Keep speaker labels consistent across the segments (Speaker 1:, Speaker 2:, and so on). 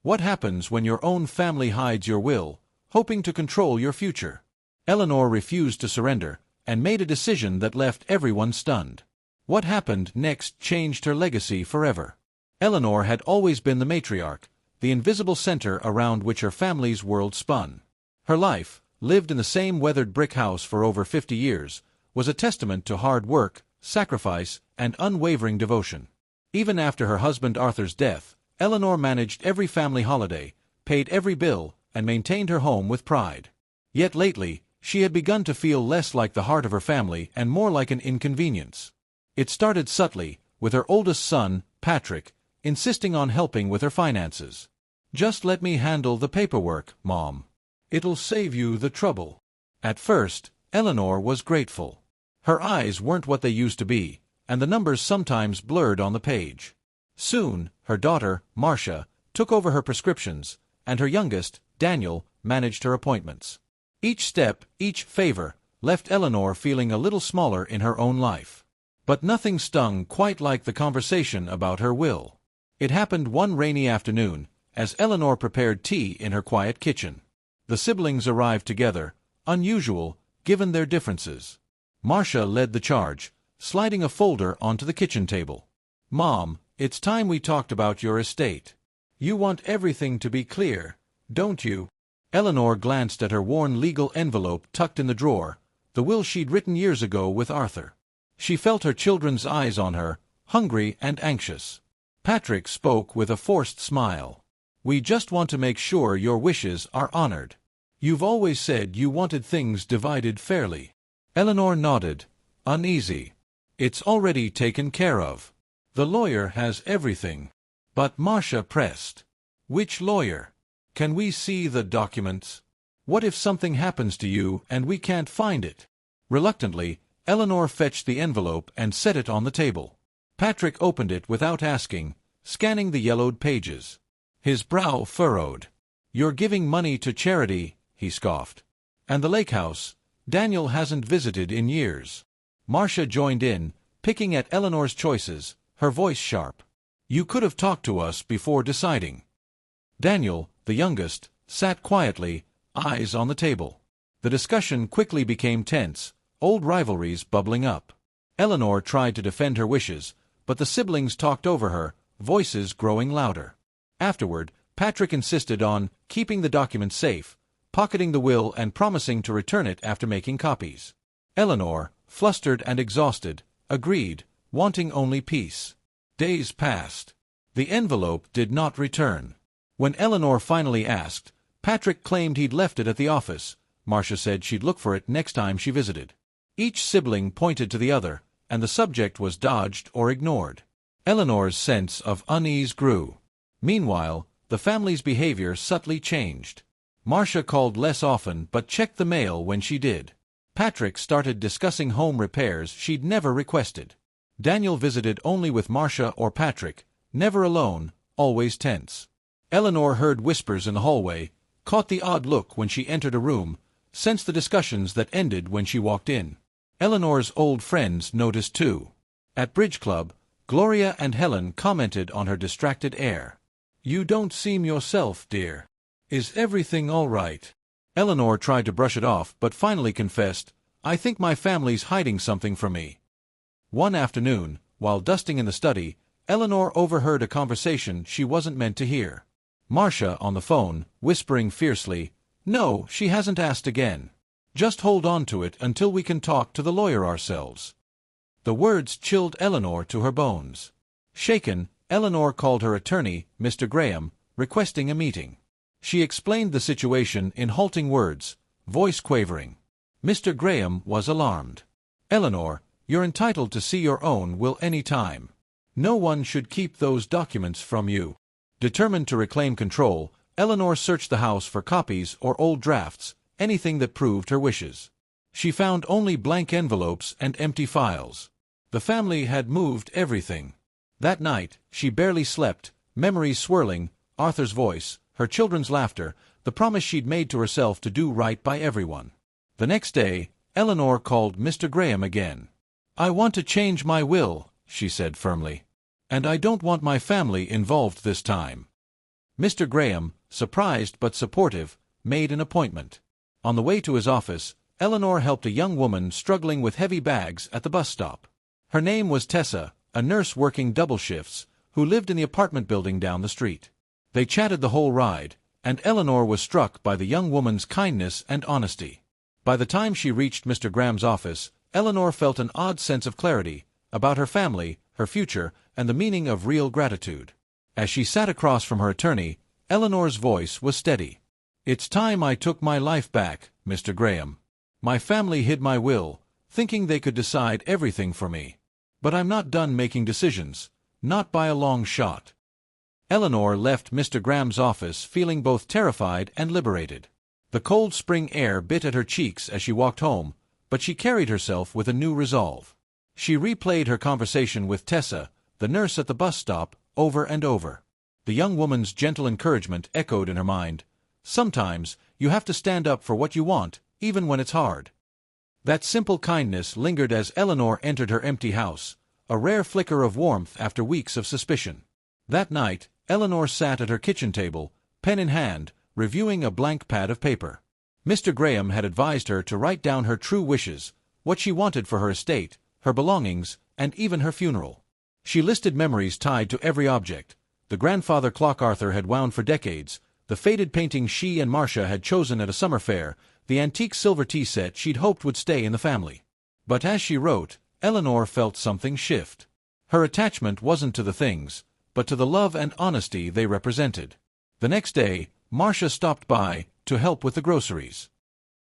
Speaker 1: What happens when your own family hides your will, hoping to control your future? Eleanor refused to surrender, and made a decision that left everyone stunned. What happened next changed her legacy forever. Eleanor had always been the matriarch, the invisible center around which her family's world spun. Her life, lived in the same weathered brick house for over 50 years, was a testament to hard work, sacrifice, and unwavering devotion. Even after her husband Arthur's death, Eleanor managed every family holiday, paid every bill, and maintained her home with pride. Yet lately, she had begun to feel less like the heart of her family and more like an inconvenience. It started subtly, with her oldest son, Patrick, insisting on helping with her finances. "Just let me handle the paperwork, Mom. It'll save you the trouble." At first, Eleanor was grateful. Her eyes weren't what they used to be, and the numbers sometimes blurred on the page. Soon, her daughter, Marcia, took over her prescriptions, and her youngest, Daniel, managed her appointments. Each step, each favor, left Eleanor feeling a little smaller in her own life. But nothing stung quite like the conversation about her will. It happened one rainy afternoon, as Eleanor prepared tea in her quiet kitchen. The siblings arrived together, unusual, given their differences. Marcia led the charge, sliding a folder onto the kitchen table. "Mom, it's time we talked about your estate. You want everything to be clear, don't you?" Eleanor glanced at her worn legal envelope tucked in the drawer, the will she'd written years ago with Arthur. She felt her children's eyes on her, hungry and anxious. Patrick spoke with a forced smile. "We just want to make sure your wishes are honored. You've always said you wanted things divided fairly." Eleanor nodded, uneasy. "It's already taken care of. The lawyer has everything." But Marcia pressed. "Which lawyer? Can we see the documents? What if something happens to you and we can't find it?" Reluctantly, Eleanor fetched the envelope and set it on the table. Patrick opened it without asking, scanning the yellowed pages. His brow furrowed. "You're giving money to charity," he scoffed. "And the lake house, Daniel hasn't visited in years." Marcia joined in, picking at Eleanor's choices, her voice sharp. "You could have talked to us before deciding." Daniel, the youngest, sat quietly, eyes on the table. The discussion quickly became tense, old rivalries bubbling up. Eleanor tried to defend her wishes, but the siblings talked over her, voices growing louder. Afterward, Patrick insisted on keeping the document safe, pocketing the will and promising to return it after making copies. Eleanor, flustered and exhausted, agreed, wanting only peace. Days passed. The envelope did not return. When Eleanor finally asked, Patrick claimed he'd left it at the office. Marcia said she'd look for it next time she visited. Each sibling pointed to the other, and the subject was dodged or ignored. Eleanor's sense of unease grew. Meanwhile, the family's behavior subtly changed. Marcia called less often but checked the mail when she did. Patrick started discussing home repairs she'd never requested. Daniel visited only with Marcia or Patrick, never alone, always tense. Eleanor heard whispers in the hallway, caught the odd look when she entered a room, sensed the discussions that ended when she walked in. Eleanor's old friends noticed too. At Bridge Club, Gloria and Helen commented on her distracted air. "You don't seem yourself, dear. Is everything all right?" Eleanor tried to brush it off but finally confessed, "I think my family's hiding something from me." One afternoon, while dusting in the study, Eleanor overheard a conversation she wasn't meant to hear. Marcia on the phone, whispering fiercely, "No, she hasn't asked again. Just hold on to it until we can talk to the lawyer ourselves." The words chilled Eleanor to her bones. Shaken, Eleanor called her attorney, Mr. Graham, requesting a meeting. She explained the situation in halting words, voice quavering. Mr. Graham was alarmed. "Eleanor, you're entitled to see your own will any time. No one should keep those documents from you." Determined to reclaim control, Eleanor searched the house for copies or old drafts, anything that proved her wishes. She found only blank envelopes and empty files. The family had moved everything. That night, she barely slept, memories swirling, Arthur's voice, her children's laughter, the promise she'd made to herself to do right by everyone. The next day, Eleanor called Mr. Graham again. "I want to change my will," she said firmly. "And I don't want my family involved this time." Mr. Graham, surprised but supportive, made an appointment. On the way to his office, Eleanor helped a young woman struggling with heavy bags at the bus stop. Her name was Tessa, a nurse working double shifts, who lived in the apartment building down the street. They chatted the whole ride, and Eleanor was struck by the young woman's kindness and honesty. By the time she reached Mr. Graham's office, Eleanor felt an odd sense of clarity about her family, her future, and the meaning of real gratitude. As she sat across from her attorney, Eleanor's voice was steady. "It's time I took my life back, Mr. Graham. My family hid my will, thinking they could decide everything for me. But I'm not done making decisions, not by a long shot." Eleanor left Mr. Graham's office feeling both terrified and liberated. The cold spring air bit at her cheeks as she walked home, but she carried herself with a new resolve. She replayed her conversation with Tessa, the nurse at the bus stop, over and over. The young woman's gentle encouragement echoed in her mind. Sometimes, you have to stand up for what you want, even when it's hard. That simple kindness lingered as Eleanor entered her empty house, a rare flicker of warmth after weeks of suspicion. That night, Eleanor sat at her kitchen table, pen in hand, reviewing a blank pad of paper. Mr. Graham had advised her to write down her true wishes, what she wanted for her estate, her belongings, and even her funeral. She listed memories tied to every object: the grandfather clock Arthur had wound for decades, the faded painting she and Marcia had chosen at a summer fair, the antique silver tea set she'd hoped would stay in the family. But as she wrote, Eleanor felt something shift. Her attachment wasn't to the things, but to the love and honesty they represented. The next day, Marcia stopped by to help with the groceries.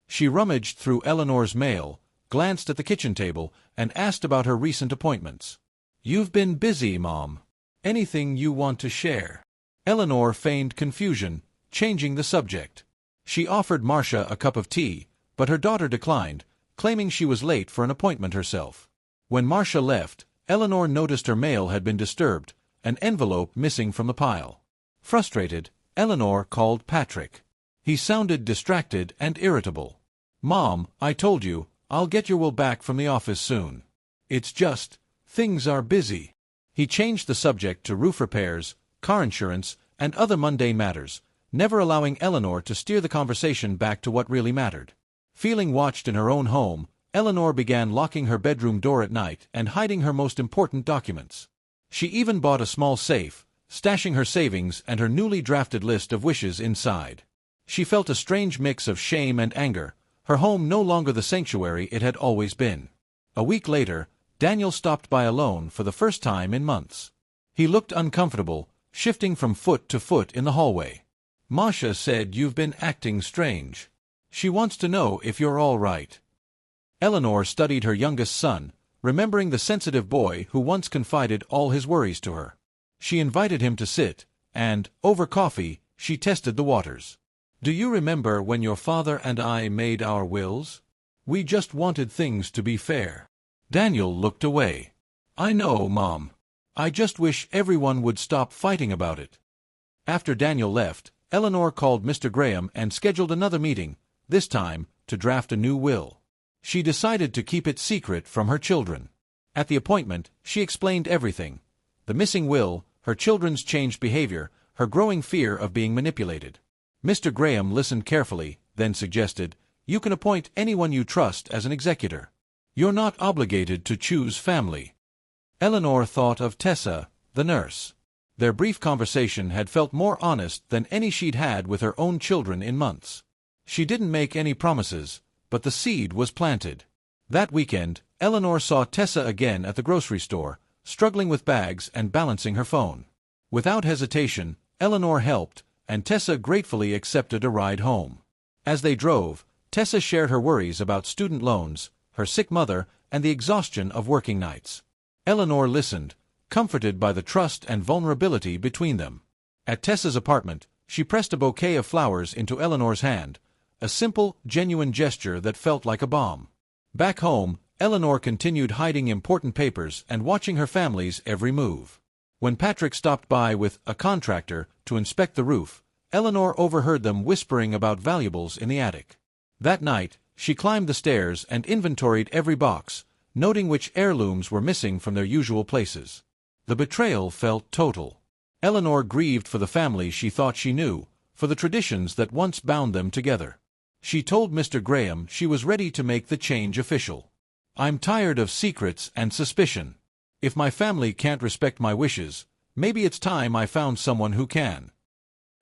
Speaker 1: She rummaged through Eleanor's mail, glanced at the kitchen table, and asked about her recent appointments. "You've been busy, Mom. Anything you want to share?" Eleanor feigned confusion, changing the subject. She offered Marcia a cup of tea, but her daughter declined, claiming she was late for an appointment herself. When Marcia left, Eleanor noticed her mail had been disturbed, an envelope missing from the pile. Frustrated, Eleanor called Patrick. He sounded distracted and irritable. "Mom, I told you, I'll get your will back from the office soon. It's just, things are busy." He changed the subject to roof repairs, car insurance, and other mundane matters, never allowing Eleanor to steer the conversation back to what really mattered. Feeling watched in her own home, Eleanor began locking her bedroom door at night and hiding her most important documents. She even bought a small safe, stashing her savings and her newly drafted list of wishes inside. She felt a strange mix of shame and anger, her home no longer the sanctuary it had always been. A week later, Daniel stopped by alone for the first time in months. He looked uncomfortable, shifting from foot to foot in the hallway. "Masha said you've been acting strange. She wants to know if you're all right." Eleanor studied her youngest son, remembering the sensitive boy who once confided all his worries to her. She invited him to sit, and, over coffee, she tested the waters. "Do you remember when your father and I made our wills? We just wanted things to be fair." Daniel looked away. "I know, Mom. I just wish everyone would stop fighting about it." After Daniel left, Eleanor called Mr. Graham and scheduled another meeting, this time to draft a new will. She decided to keep it secret from her children. At the appointment, she explained everything: the missing will, her children's changed behavior, her growing fear of being manipulated. Mr. Graham listened carefully, then suggested, "You can appoint anyone you trust as an executor. You're not obligated to choose family." Eleanor thought of Tessa, the nurse. Their brief conversation had felt more honest than any she'd had with her own children in months. She didn't make any promises, but the seed was planted. That weekend, Eleanor saw Tessa again at the grocery store, struggling with bags and balancing her phone. Without hesitation, Eleanor helped, and Tessa gratefully accepted a ride home. As they drove, Tessa shared her worries about student loans, her sick mother, and the exhaustion of working nights. Eleanor listened, comforted by the trust and vulnerability between them. At Tessa's apartment, she pressed a bouquet of flowers into Eleanor's hand, a simple, genuine gesture that felt like a balm. Back home, Eleanor continued hiding important papers and watching her family's every move. When Patrick stopped by with a contractor to inspect the roof, Eleanor overheard them whispering about valuables in the attic. That night, she climbed the stairs and inventoried every box, noting which heirlooms were missing from their usual places. The betrayal felt total. Eleanor grieved for the family she thought she knew, for the traditions that once bound them together. She told Mr. Graham she was ready to make the change official. "I'm tired of secrets and suspicion. If my family can't respect my wishes, maybe it's time I found someone who can."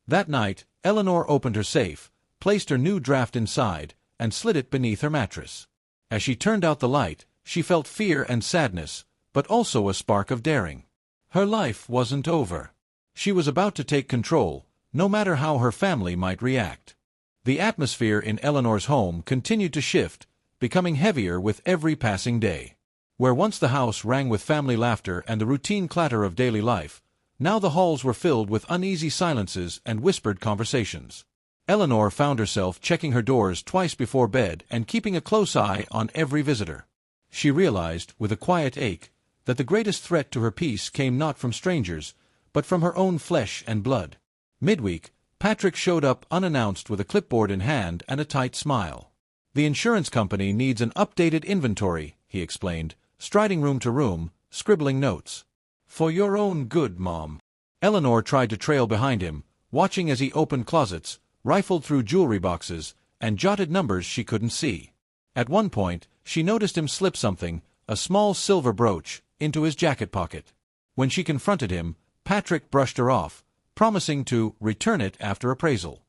Speaker 1: That night, Eleanor opened her safe, placed her new draft inside, and slid it beneath her mattress. As she turned out the light, she felt fear and sadness, but also a spark of daring. Her life wasn't over. She was about to take control, no matter how her family might react. The atmosphere in Eleanor's home continued to shift, becoming heavier with every passing day. Where once the house rang with family laughter and the routine clatter of daily life, now the halls were filled with uneasy silences and whispered conversations. Eleanor found herself checking her doors twice before bed and keeping a close eye on every visitor. She realized, with a quiet ache, that the greatest threat to her peace came not from strangers, but from her own flesh and blood. Midweek, Patrick showed up unannounced with a clipboard in hand and a tight smile. "The insurance company needs an updated inventory," he explained, striding room to room, scribbling notes. "For your own good, Mom." Eleanor tried to trail behind him, watching as he opened closets, rifled through jewelry boxes, and jotted numbers she couldn't see. At one point, she noticed him slip something, a small silver brooch, into his jacket pocket. When she confronted him, Patrick brushed her off, promising to return it after appraisal.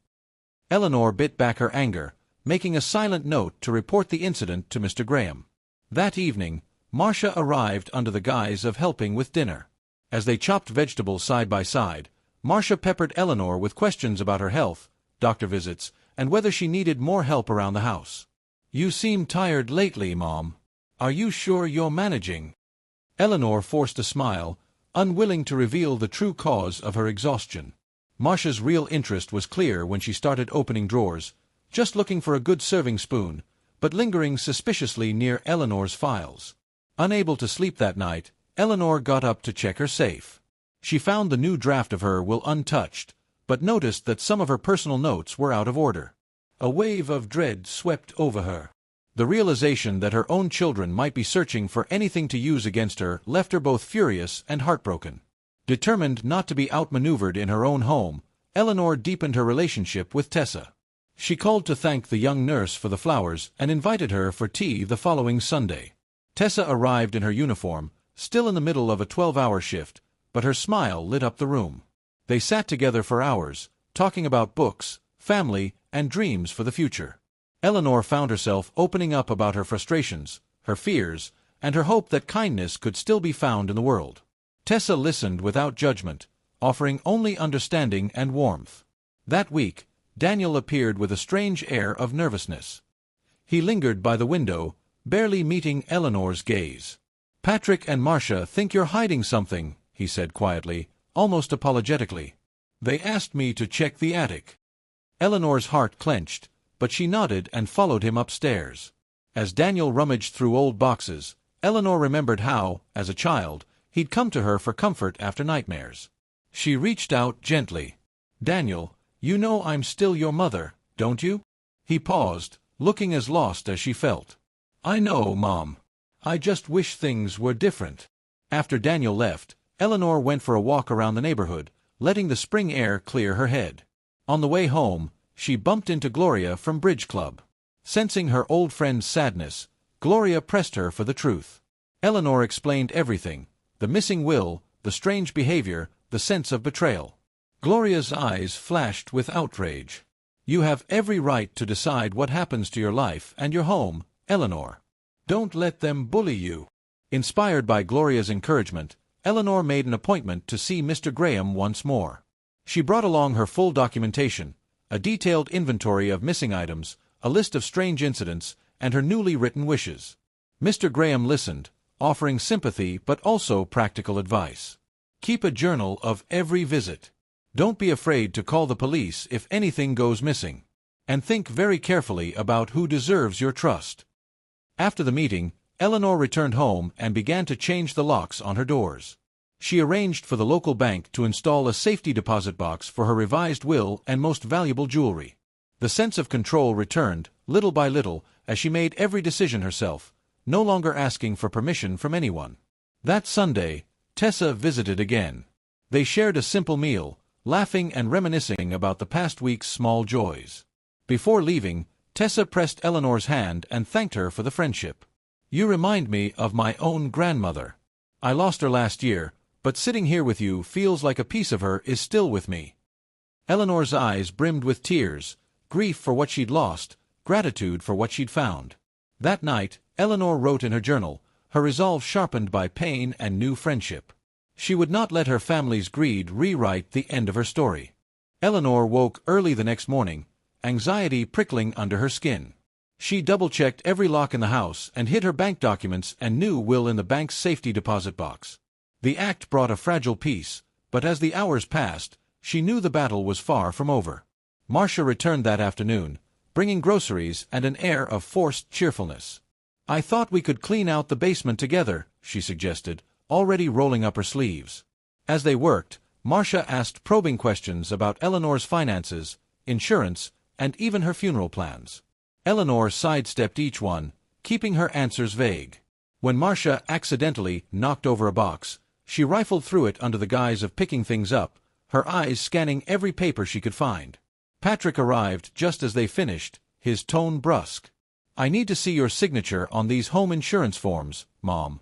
Speaker 1: Eleanor bit back her anger, making a silent note to report the incident to Mr. Graham. That evening, Marcia arrived under the guise of helping with dinner. As they chopped vegetables side by side, Marcia peppered Eleanor with questions about her health, doctor visits, and whether she needed more help around the house. "You seem tired lately, Mom. Are you sure you're managing?" Eleanor forced a smile, unwilling to reveal the true cause of her exhaustion. Marcia's real interest was clear when she started opening drawers, just looking for a good serving spoon, but lingering suspiciously near Eleanor's files. Unable to sleep that night, Eleanor got up to check her safe. She found the new draft of her will untouched, but noticed that some of her personal notes were out of order. A wave of dread swept over her. The realization that her own children might be searching for anything to use against her left her both furious and heartbroken. Determined not to be outmaneuvered in her own home, Eleanor deepened her relationship with Tessa. She called to thank the young nurse for the flowers and invited her for tea the following Sunday. Tessa arrived in her uniform, still in the middle of a 12-hour shift, but her smile lit up the room. They sat together for hours, talking about books, family, and dreams for the future. Eleanor found herself opening up about her frustrations, her fears, and her hope that kindness could still be found in the world. Tessa listened without judgment, offering only understanding and warmth. That week, Daniel appeared with a strange air of nervousness. He lingered by the window, barely meeting Eleanor's gaze. "Patrick and Marcia think you're hiding something," he said quietly, almost apologetically. "They asked me to check the attic." Eleanor's heart clenched, but she nodded and followed him upstairs. As Daniel rummaged through old boxes, Eleanor remembered how, as a child, he'd come to her for comfort after nightmares. She reached out gently. "Daniel, you know I'm still your mother, don't you?" He paused, looking as lost as she felt. "I know, Mom. I just wish things were different." After Daniel left, Eleanor went for a walk around the neighborhood, letting the spring air clear her head. On the way home, she bumped into Gloria from Bridge Club. Sensing her old friend's sadness, Gloria pressed her for the truth. Eleanor explained everything: the missing will, the strange behavior, the sense of betrayal. Gloria's eyes flashed with outrage. "You have every right to decide what happens to your life and your home, Eleanor. Don't let them bully you." Inspired by Gloria's encouragement, Eleanor made an appointment to see Mr. Graham once more. She brought along her full documentation, a detailed inventory of missing items, a list of strange incidents, and her newly written wishes. Mr. Graham listened, offering sympathy but also practical advice. "Keep a journal of every visit. Don't be afraid to call the police if anything goes missing. And think very carefully about who deserves your trust." After the meeting, Eleanor returned home and began to change the locks on her doors. She arranged for the local bank to install a safety deposit box for her revised will and most valuable jewelry. The sense of control returned, little by little, as she made every decision herself, no longer asking for permission from anyone. That Sunday, Tessa visited again. They shared a simple meal, laughing and reminiscing about the past week's small joys. Before leaving, Tessa pressed Eleanor's hand and thanked her for the friendship. "You remind me of my own grandmother. I lost her last year, but sitting here with you feels like a piece of her is still with me." Eleanor's eyes brimmed with tears, grief for what she'd lost, gratitude for what she'd found. That night, Eleanor wrote in her journal, her resolve sharpened by pain and new friendship. She would not let her family's greed rewrite the end of her story. Eleanor woke early the next morning, anxiety prickling under her skin. She double-checked every lock in the house and hid her bank documents and new will in the bank's safety deposit box. The act brought a fragile peace, but as the hours passed, she knew the battle was far from over. Marcia returned that afternoon, bringing groceries and an air of forced cheerfulness. "I thought we could clean out the basement together," she suggested, already rolling up her sleeves. As they worked, Marcia asked probing questions about Eleanor's finances, insurance, and even her funeral plans. Eleanor sidestepped each one, keeping her answers vague. When Marcia accidentally knocked over a box, she rifled through it under the guise of picking things up, her eyes scanning every paper she could find. Patrick arrived just as they finished, his tone brusque. "I need to see your signature on these home insurance forms, Mom."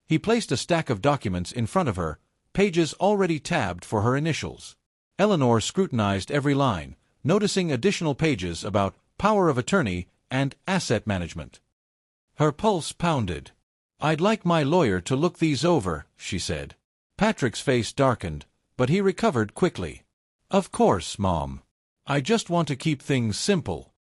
Speaker 1: He placed a stack of documents in front of her, pages already tabbed for her initials. Eleanor scrutinized every line, noticing additional pages about power of attorney and asset management. Her pulse pounded. "I'd like my lawyer to look these over," she said. Patrick's face darkened, but he recovered quickly. "Of course, Mom. I just want to keep things simple."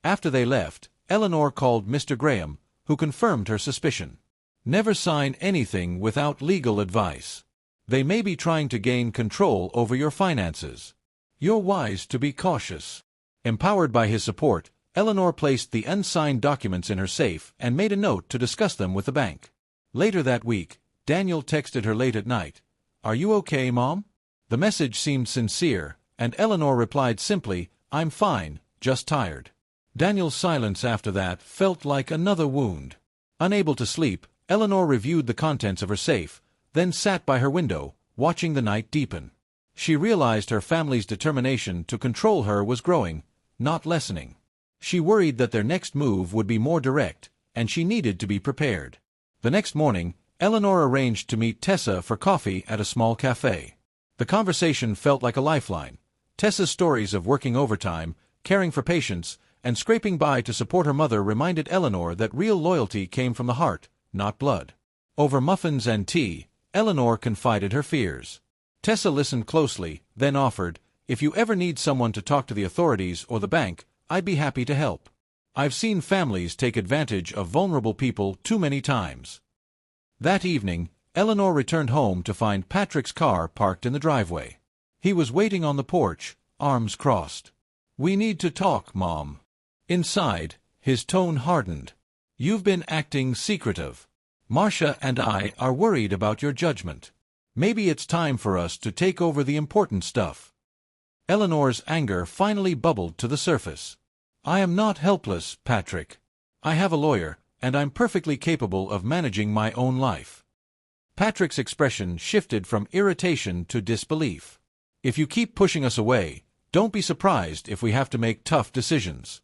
Speaker 1: After they left, Eleanor called Mr. Graham, who confirmed her suspicion. "Never sign anything without legal advice. They may be trying to gain control over your finances. You're wise to be cautious." Empowered by his support, Eleanor placed the unsigned documents in her safe and made a note to discuss them with the bank. Later that week, Daniel texted her late at night, "Are you okay, Mom?" The message seemed sincere, and Eleanor replied simply, "I'm fine, just tired." Daniel's silence after that felt like another wound. Unable to sleep, Eleanor reviewed the contents of her safe, then sat by her window, watching the night deepen. She realized her family's determination to control her was growing, not lessening. She worried that their next move would be more direct, and she needed to be prepared. The next morning, Eleanor arranged to meet Tessa for coffee at a small cafe. The conversation felt like a lifeline. Tessa's stories of working overtime, caring for patients, and scraping by to support her mother reminded Eleanor that real loyalty came from the heart, not blood. Over muffins and tea, Eleanor confided her fears. Tessa listened closely, then offered, "If you ever need someone to talk to the authorities or the bank, I'd be happy to help. I've seen families take advantage of vulnerable people too many times." That evening, Eleanor returned home to find Patrick's car parked in the driveway. He was waiting on the porch, arms crossed. "We need to talk, Mom." Inside, his tone hardened. "You've been acting secretive. Marcia and I are worried about your judgment. Maybe it's time for us to take over the important stuff." Eleanor's anger finally bubbled to the surface. "I am not helpless, Patrick. I have a lawyer, and I'm perfectly capable of managing my own life." Patrick's expression shifted from irritation to disbelief. "If you keep pushing us away, don't be surprised if we have to make tough decisions."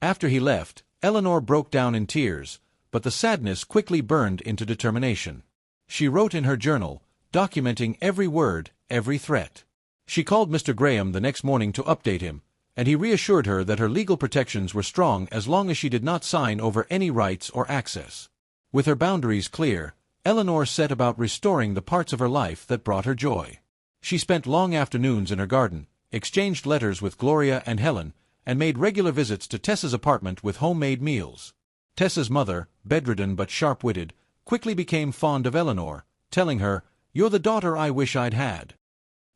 Speaker 1: After he left, Eleanor broke down in tears, but the sadness quickly burned into determination. She wrote in her journal, documenting every word, every threat. She called Mr. Graham the next morning to update him, and he reassured her that her legal protections were strong as long as she did not sign over any rights or access. With her boundaries clear, Eleanor set about restoring the parts of her life that brought her joy. She spent long afternoons in her garden, exchanged letters with Gloria and Helen, and made regular visits to Tessa's apartment with homemade meals. Tessa's mother, bedridden but sharp-witted, quickly became fond of Eleanor, telling her, "You're the daughter I wish I'd had."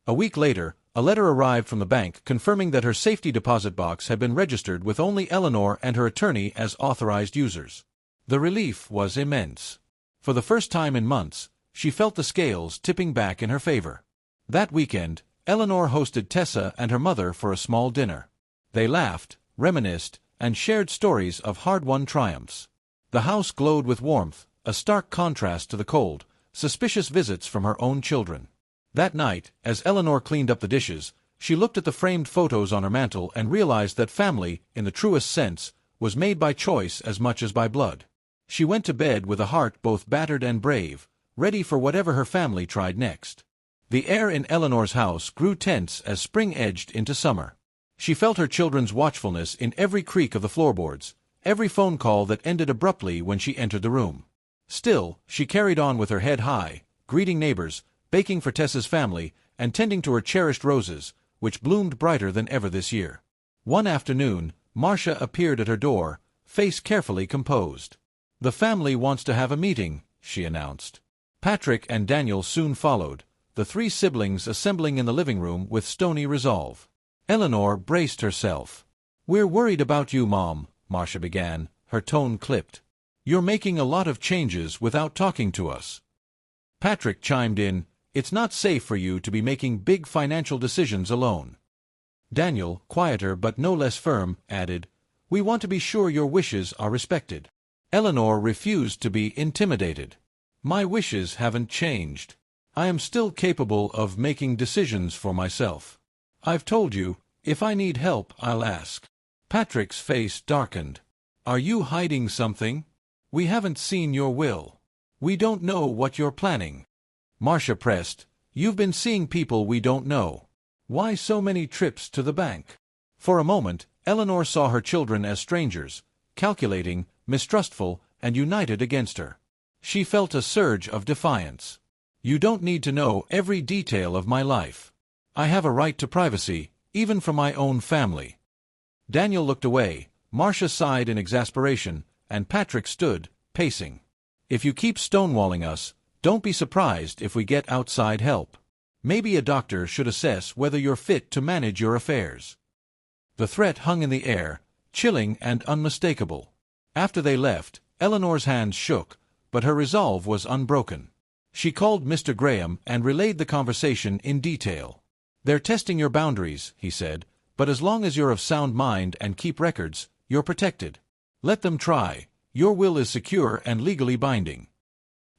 Speaker 1: A week later, a letter arrived from the bank confirming that her safety deposit box had been registered with only Eleanor and her attorney as authorized users. The relief was immense. For the first time in months, she felt the scales tipping back in her favor. That weekend, Eleanor hosted Tessa and her mother for a small dinner. They laughed, reminisced, and shared stories of hard-won triumphs. The house glowed with warmth, a stark contrast to the cold, suspicious visits from her own children. That night, as Eleanor cleaned up the dishes, she looked at the framed photos on her mantel and realized that family, in the truest sense, was made by choice as much as by blood. She went to bed with a heart both battered and brave, ready for whatever her family tried next. The air in Eleanor's house grew tense as spring edged into summer. She felt her children's watchfulness in every creak of the floorboards, every phone call that ended abruptly when she entered the room. Still, she carried on with her head high, greeting neighbors, baking for Tessa's family, and tending to her cherished roses, which bloomed brighter than ever this year. One afternoon, Marcia appeared at her door, face carefully composed. "The family wants to have a meeting," she announced. Patrick and Daniel soon followed, the three siblings assembling in the living room with stony resolve. Eleanor braced herself. "We're worried about you, Mom," Marcia began, her tone clipped. "You're making a lot of changes without talking to us." Patrick chimed in, "It's not safe for you to be making big financial decisions alone." Daniel, quieter but no less firm, added, "We want to be sure your wishes are respected." Eleanor refused to be intimidated. "My wishes haven't changed. I am still capable of making decisions for myself. I've told you, if I need help, I'll ask." Patrick's face darkened. "Are you hiding something? We haven't seen your will. We don't know what you're planning." Marcia pressed, "You've been seeing people we don't know. Why so many trips to the bank?" For a moment, Eleanor saw her children as strangers, calculating, mistrustful, and united against her. She felt a surge of defiance. "You don't need to know every detail of my life. I have a right to privacy, even from my own family." Daniel looked away, Marcia sighed in exasperation, and Patrick stood, pacing. "If you keep stonewalling us, don't be surprised if we get outside help. Maybe a doctor should assess whether you're fit to manage your affairs." The threat hung in the air, chilling and unmistakable. After they left, Eleanor's hands shook, but her resolve was unbroken. She called Mr. Graham and relayed the conversation in detail. "They're testing your boundaries," he said, "but as long as you're of sound mind and keep records, you're protected. Let them try. Your will is secure and legally binding."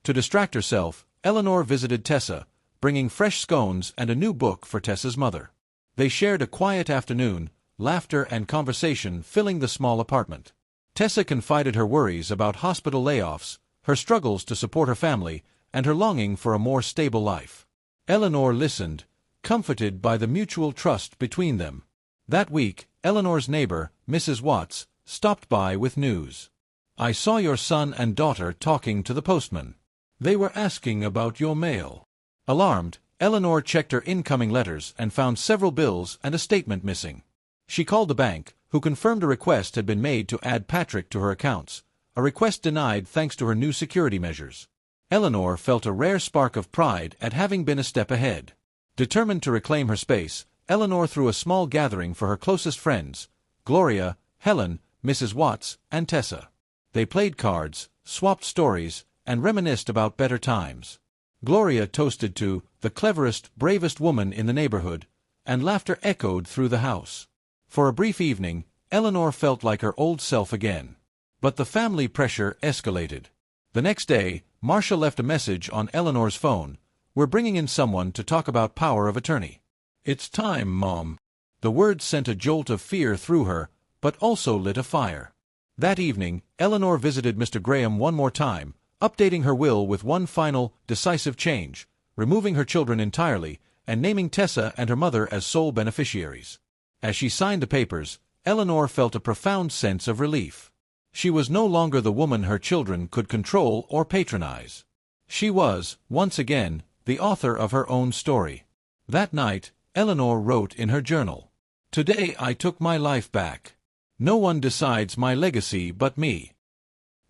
Speaker 1: To distract herself, Eleanor visited Tessa, bringing fresh scones and a new book for Tessa's mother. They shared a quiet afternoon, laughter and conversation filling the small apartment. Tessa confided her worries about hospital layoffs, her struggles to support her family, and her longing for a more stable life. Eleanor listened, comforted by the mutual trust between them. That week, Eleanor's neighbor, Mrs. Watts, stopped by with news. "I saw your son and daughter talking to the postman. They were asking about your mail." Alarmed, Eleanor checked her incoming letters and found several bills and a statement missing. She called the bank, who confirmed a request had been made to add Patrick to her accounts, a request denied thanks to her new security measures. Eleanor felt a rare spark of pride at having been a step ahead. Determined to reclaim her space, Eleanor threw a small gathering for her closest friends, Gloria, Helen, Mrs. Watts, and Tessa. They played cards, swapped stories, and reminisced about better times. Gloria toasted to "the cleverest, bravest woman in the neighborhood," and laughter echoed through the house. For a brief evening, Eleanor felt like her old self again. But the family pressure escalated. The next day, Marcia left a message on Eleanor's phone, "We're bringing in someone to talk about power of attorney." "It's time, Mom." The words sent a jolt of fear through her, but also lit a fire. That evening, Eleanor visited Mr. Graham one more time, updating her will with one final, decisive change, removing her children entirely, and naming Tessa and her mother as sole beneficiaries. As she signed the papers, Eleanor felt a profound sense of relief. She was no longer the woman her children could control or patronize. She was, once again, the author of her own story. That night, Eleanor wrote in her journal, "Today I took my life back. No one decides my legacy but me."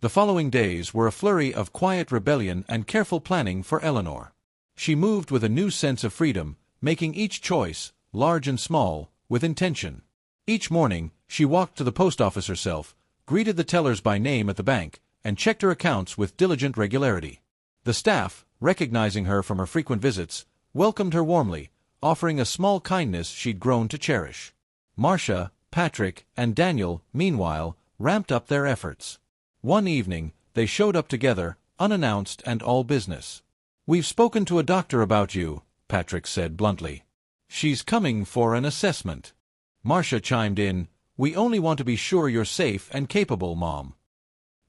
Speaker 1: The following days were a flurry of quiet rebellion and careful planning for Eleanor. She moved with a new sense of freedom, making each choice, large and small, with intention. Each morning, she walked to the post office herself, greeted the tellers by name at the bank, and checked her accounts with diligent regularity. The staff, recognizing her from her frequent visits, welcomed her warmly, offering a small kindness she'd grown to cherish. Marcia, Patrick, and Daniel, meanwhile, ramped up their efforts. One evening, they showed up together, unannounced and all business. "We've spoken to a doctor about you," Patrick said bluntly. "She's coming for an assessment." Marcia chimed in, "We only want to be sure you're safe and capable, Mom."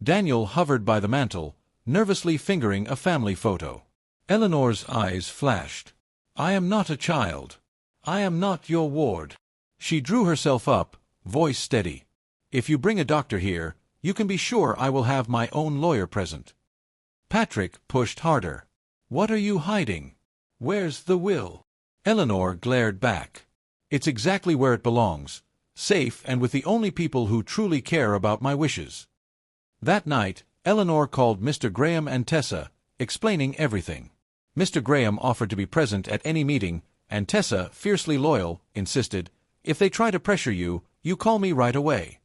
Speaker 1: Daniel hovered by the mantel, nervously fingering a family photo. Eleanor's eyes flashed. "I am not a child. I am not your ward." She drew herself up, voice steady. "If you bring a doctor here, you can be sure I will have my own lawyer present." Patrick pushed harder. "What are you hiding? Where's the will?" Eleanor glared back. "It's exactly where it belongs, safe and with the only people who truly care about my wishes." That night, Eleanor called Mr. Graham and Tessa, explaining everything. Mr. Graham offered to be present at any meeting, and Tessa, fiercely loyal, insisted, "If they try to pressure you, you call me right away."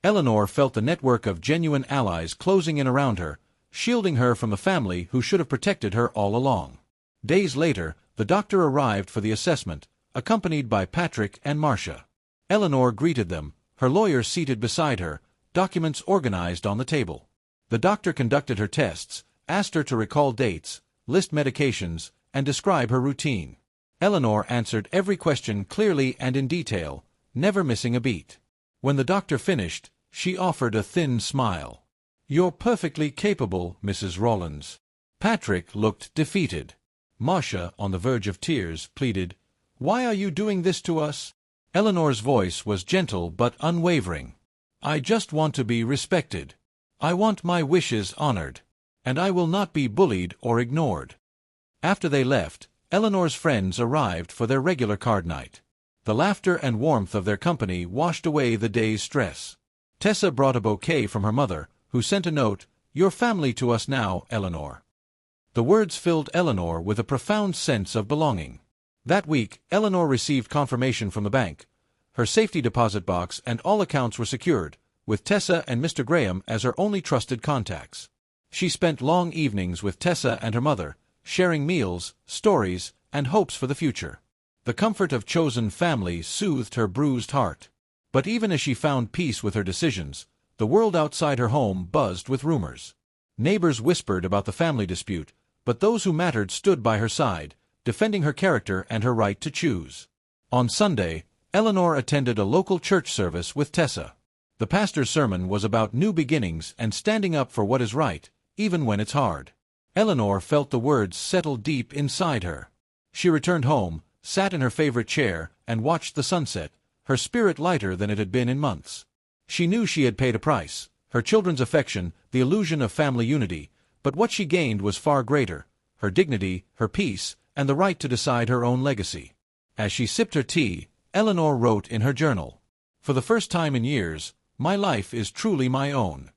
Speaker 1: Eleanor felt the network of genuine allies closing in around her, shielding her from the family who should have protected her all along. Days later, the doctor arrived for the assessment, accompanied by Patrick and Marcia. Eleanor greeted them, her lawyer seated beside her, documents organized on the table. The doctor conducted her tests, asked her to recall dates, list medications, and describe her routine. Eleanor answered every question clearly and in detail, never missing a beat. When the doctor finished, she offered a thin smile. "You're perfectly capable, Mrs. Rollins." Patrick looked defeated. Marcia, on the verge of tears, pleaded, "Why are you doing this to us?" Eleanor's voice was gentle but unwavering. "I just want to be respected. I want my wishes honored. And I will not be bullied or ignored." After they left, Eleanor's friends arrived for their regular card night. The laughter and warmth of their company washed away the day's stress. Tessa brought a bouquet from her mother, who sent a note, "Your family to us now, Eleanor." The words filled Eleanor with a profound sense of belonging. That week, Eleanor received confirmation from the bank. Her safety deposit box and all accounts were secured, with Tessa and Mr. Graham as her only trusted contacts. She spent long evenings with Tessa and her mother, sharing meals, stories, and hopes for the future. The comfort of chosen family soothed her bruised heart. But even as she found peace with her decisions, the world outside her home buzzed with rumors. Neighbors whispered about the family dispute, but those who mattered stood by her side, defending her character and her right to choose. On Sunday, Eleanor attended a local church service with Tessa. The pastor's sermon was about new beginnings and standing up for what is right, even when it's hard. Eleanor felt the words settle deep inside her. She returned home, sat in her favorite chair, and watched the sunset, her spirit lighter than it had been in months. She knew she had paid a price, her children's affection, the illusion of family unity, but what she gained was far greater, her dignity, her peace, and the right to decide her own legacy. As she sipped her tea, Eleanor wrote in her journal, "For the first time in years, my life is truly my own."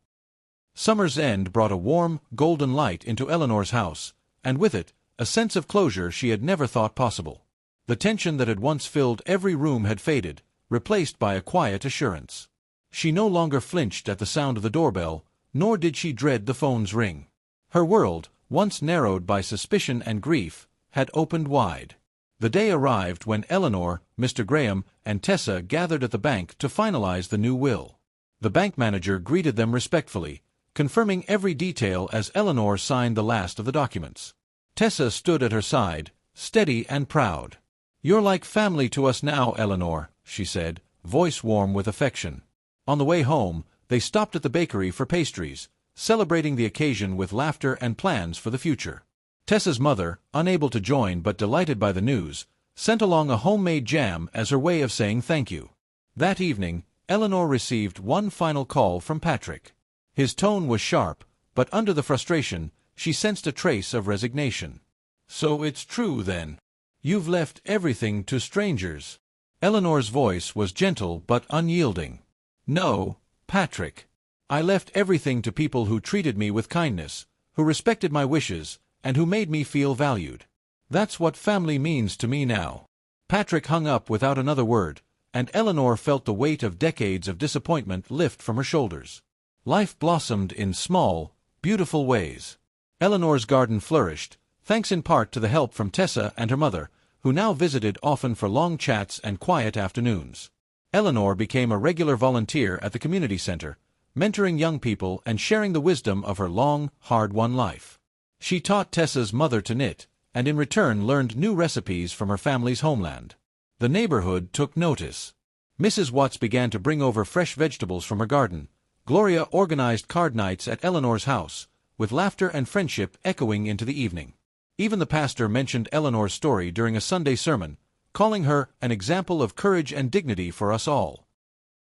Speaker 1: Summer's end brought a warm, golden light into Eleanor's house, and with it, a sense of closure she had never thought possible. The tension that had once filled every room had faded, replaced by a quiet assurance. She no longer flinched at the sound of the doorbell, nor did she dread the phone's ring. Her world, once narrowed by suspicion and grief, had opened wide. The day arrived when Eleanor, Mr. Graham, and Tessa gathered at the bank to finalize the new will. The bank manager greeted them respectfully, confirming every detail as Eleanor signed the last of the documents. Tessa stood at her side, steady and proud. "You're like family to us now, Eleanor," she said, voice warm with affection. On the way home, they stopped at the bakery for pastries, celebrating the occasion with laughter and plans for the future. Tessa's mother, unable to join but delighted by the news, sent along a homemade jam as her way of saying thank you. That evening, Eleanor received one final call from Patrick. His tone was sharp, but under the frustration, she sensed a trace of resignation. "So it's true, then. You've left everything to strangers." Eleanor's voice was gentle but unyielding. "No, Patrick. I left everything to people who treated me with kindness, who respected my wishes, and who made me feel valued. That's what family means to me now." Patrick hung up without another word, and Eleanor felt the weight of decades of disappointment lift from her shoulders. Life blossomed in small, beautiful ways. Eleanor's garden flourished, thanks in part to the help from Tessa and her mother, who now visited often for long chats and quiet afternoons. Eleanor became a regular volunteer at the community center, mentoring young people and sharing the wisdom of her long, hard-won life. She taught Tessa's mother to knit, and in return learned new recipes from her family's homeland. The neighborhood took notice. Mrs. Watts began to bring over fresh vegetables from her garden. Gloria organized card nights at Eleanor's house, with laughter and friendship echoing into the evening. Even the pastor mentioned Eleanor's story during a Sunday sermon, calling her an example of courage and dignity for us all.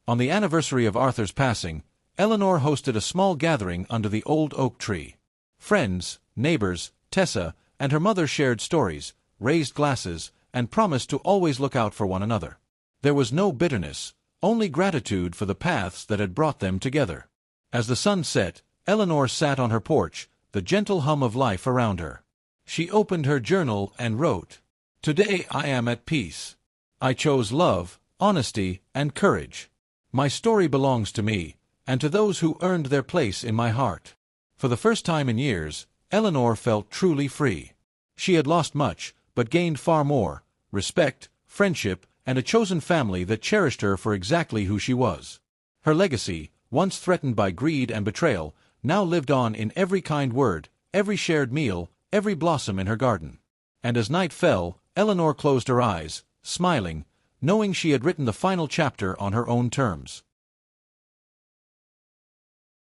Speaker 1: On the anniversary of Arthur's passing, Eleanor hosted a small gathering under the old oak tree. Friends, neighbors, Tessa, and her mother shared stories, raised glasses, and promised to always look out for one another. There was no bitterness, only gratitude for the paths that had brought them together. As the sun set, Eleanor sat on her porch, the gentle hum of life around her. She opened her journal and wrote, "Today I am at peace. I chose love, honesty, and courage. My story belongs to me, and to those who earned their place in my heart." For the first time in years, Eleanor felt truly free. She had lost much, but gained far more: respect, friendship, and a chosen family that cherished her for exactly who she was. Her legacy, once threatened by greed and betrayal, now lived on in every kind word, every shared meal, every blossom in her garden. And as night fell, Eleanor closed her eyes, smiling, knowing she had written the final chapter on her own terms.